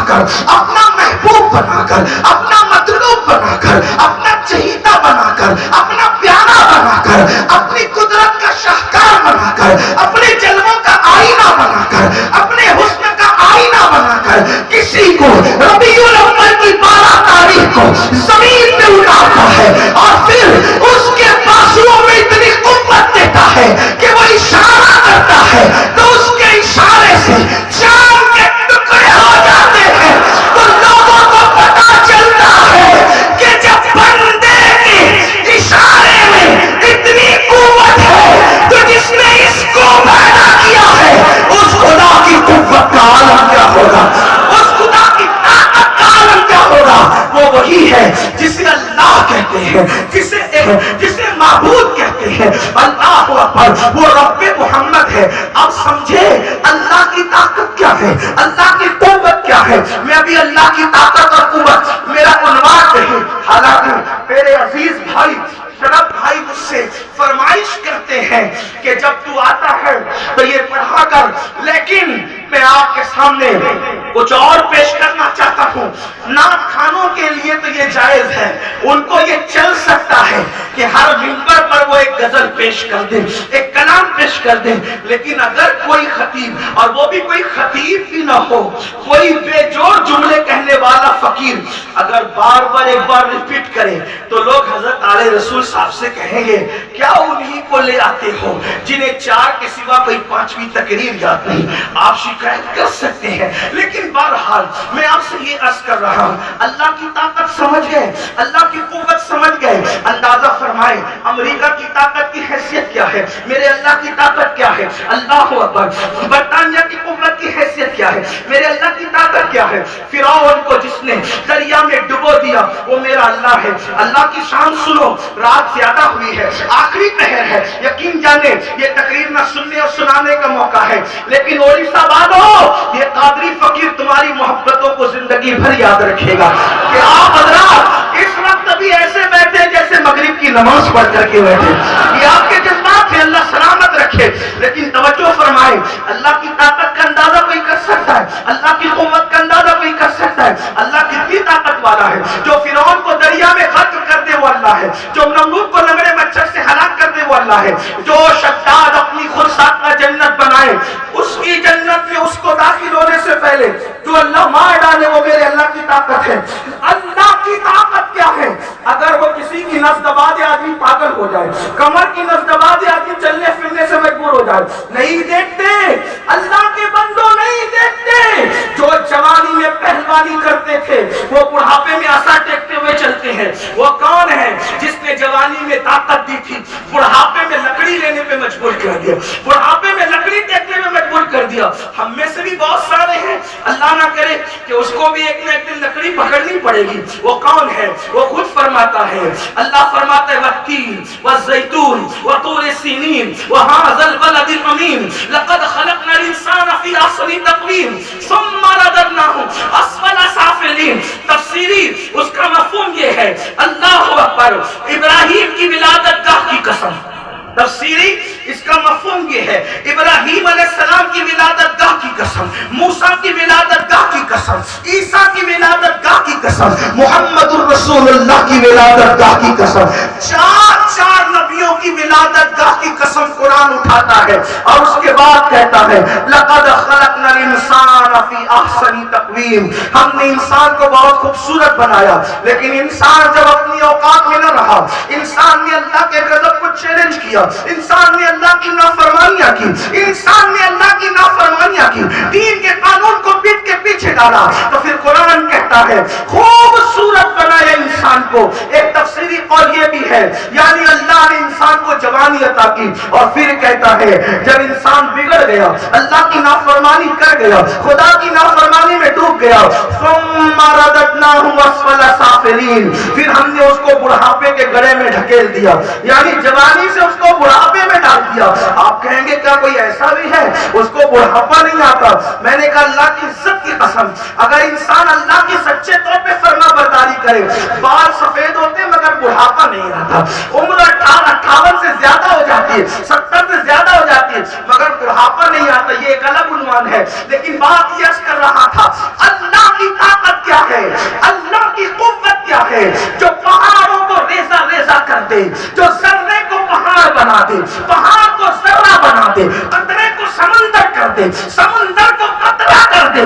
کر، اپنا محبوب بنا کر، اپنا مطلوب بنا کر، اپنا چہیتا بنا کر، اپنا پیارا بنا کر، اپنی قدرت کا شاہکار بنا کر، اپنے جلووں کا آئینہ بنا کر، اپنے حسن کا آئینہ بنا کر کسی کو ربیع الاول کی 12 تاریخ کو زمین پہ اٹھاتا ہے اور پھر اس کے بازوؤں میں اتنی قوت دیتا ہے کہ وہ اشارہ کرتا ہے تو اس کے اشارے سے چاند کے ٹکڑے ہو جاتے ہیں. تو لوگوں کو پتا چلتا ہے کہ جب بندے کے اشارے میں اتنی قوت ہے تو جس نے اس کو پیدا کیا ہے اس خدا کی قوت کا عالم کیا ہوگا، اس خدا کی طاقت کا عالم کیا ہوگا. وہ وہی ہے جسے اللہ کہتے ہیں، جسے معبود کہتے ہیں. اللہ اکبر، وہ رب محمد ہے. آپ سمجھے اللہ کی طاقت کیا ہے، اللہ کی قوت کیا ہے. میں ابھی اللہ کی طاقت اور قوت میرا عنوان نہیں، حالانکہ میرے عزیز بھائی شرف بھائی مجھ سے فرمائش کرتے ہیں کہ جب تو آتا ہے تو یہ پڑھا کر، لیکن میں آپ کے سامنے کچھ اور پیش کرنا چاہتا ہوں. نعت خانوں کے لیے تو یہ جائز ہے، ان کو یہ چل سکتا ہے کہ ہر منبر پر وہ ایک غزل پیش کر دیں، ایک کلام پیش کر دیں. لیکن اگر کوئی خطیب، اور وہ بھی کوئی خطیب بھی نہ ہو، کوئی بے جوڑ جملے کہنے والا فقیر اگر بار بار ایک بار ریپیٹ کرے تو لوگ حضرت آل رسول صاحب سے کہیں گے کیا انہی کو لے آتے ہو جنہیں 4 کے سوا کوئی 5ویں تقریر یاد نہیں. آپ شکایت کر سکتے ہیں، لیکن بہرحال میں آپ سے یہ عرض کر رہا ہوں، اللہ کی طاقت سمجھ گئے، اللہ کی قوت سمجھ گئے. اندازہ فرمائیں امریکہ کی طاقت کی حیثیت کیا ہے، میرے اللہ کی طاقت کیا ہے. اللہ اکبر. برطانیہ کی قوت کی حیثیت کیا ہے، میرے اللہ کی طاقت کیا ہے. فرعون کو جس نے دریا میں ڈبو دیا وہ میرا اللہ ہے. اللہ کی شان سنو، رات زیادہ ہوئی ہے، آخری پہر ہے. یقین جانے یہ تقریر نہ سننے اور سنانے کا موقع ہے، لیکن اوڑیسہ والو، یہ قادری فقیر تمہاری محبتوں کو زندگی بھر یاد رکھے گا کہ آپ حضرات اس وقت ابھی ایسے بیٹھے جیسے مغرب کی نماز پڑھ کر کے بیٹھے. یہ آپ کے جذبات سے اللہ سلامت رکھے. لیکن توجہ فرمائے، اللہ کی طاقت کا اندازہ کوئی کر سکتا ہے، اللہ کی قوت کا اندازہ کوئی کر سکتا ہے. اللہ کتنی طاقت والا ہے. جو فرعون کو دریا میں غرق کر دے وہ اللہ ہے، جو نمرود کو لنگڑے مچھر سے ہلاک کر دے وہ اللہ ہے، جو شداد اپنی خود ساختہ جنت بنائے اس کی جنت میں اس کو داخل ہونے سے پہلے جو اللہ مار ڈالے وہ میرے اللہ کی طاقت ہے. اللہ کی طاقت کیا ہے؟ اگر وہ کسی کی نس دبا دے آدمی پاگل ہو جائے، کمر کی نس دبا دے آدمی چلنے پھرنے سے مجبور ہو جائے. نہیں دیکھتے اللہ کے بندوں، نہیں دیکھتے. جو جوانی میں پہلوانی کرتے تھے وہ بڑھاپے میں عصا ٹیکتے ہوئے چلتے ہیں. وہ کون ہے جس نے جوانی میں طاقت دی تھی، بڑھاپے میں لکڑی لینے پہ مجبور کر دیا، بڑھاپے میں لکڑی ٹیکنے میں مجبور کر دیا. ہم میں سے بھی بہت سارے ہیں، اللہ نہ کرے کہ اس کو بھی ایک نہ ایک دن لکڑی پکڑنی پڑے گی. وہ کون ہے؟ وہ خود فرماتا ہے، اللہ فرماتا ہے والتین والزیتون وطور سینین وہذا البلد الامین لقد خلقنا الانسان فی احسن تقویم ثم رددناه اسفل سافلین. تفسیری اس کا مفہوم یہ ہے، اللہ اکبر، ابراہیم کی ولادت گاہ کی قسم. تفسیری اس کا مفہوم یہ ہے، ابراہیم علیہ السلام کی ولادت گاہ کی قسم، موسیٰ کی ولادت گاہ کی قسم، عیسیٰ کی ولادت گاہ کی قسم، محمد الرسول اللہ کی ولادت گاہ کی قسم. 4 نبیوں کی ولادت گاہ کی قسم قرآن اٹھاتا ہے اور اس کے بعد کہتا ہے لقد خلقنا الانسان فی احسن تقویم. ہم نے انسان کو بہت خوبصورت بنایا، لیکن انسان جب اپنی اوقات میں نہ رہا، انسان نے اللہ کے غضب کو چیلنج کیا، انسان نے اللہ کی نافرمانیاں کی، انسان نے اللہ کی نافرمانیاں کی، دین کے قانون کو پیٹ کے پیچھے ڈالا، تو پھر قرآن کہتا ہے خوبصورت بنایا انسان کو. ایک تفسیری قول یہ بھی ہے، یعنی اللہ نے انسان کو جوانی عطا کی اور پھر کہتا ہے جب انسان بگڑ گیا، اللہ کی نافرمانی کر گیا، خدا کی نافرمانی میں ڈوب گیا، ثم رددناه اسفل سافلین، پھر ہم نے اس کو بڑھاپے کے گڑھے میں ڈھکیل دیا، یعنی جوانی سے اس کو بڑھاپے میں ڈال دیا. آپ کہیں گے کیا کوئی ایسا بھی ہے اس کو بڑھاپا نہیں آتا؟ میں نے کہا اللہ کی عزت کی قسم، اگر انسان اللہ کی سچے طور پہ فرما برداری کرے، بال سفید ہوتے مگر بڑھاپا نہیں آتا، عمر 58 سے زیادہ ہو جاتی ہے، 70 سے زیادہ ہو جاتی ہے، مگر بڑھاپا نہیں آتا. یہ ایک الگ عنوان ہے. لیکن بات یہ کر رہا تھا اللہ کی طاقت کیا ہے، اللہ کی قوت کیا ہے جو پہاڑوں کو ریزہ ریزہ کر دے، جو ذرے کو پہاڑ بنا دے، پہاڑ کو ذرہ بنا دے، قطرے کو سمندر کر دے، سمندر کو قطرہ کر دے،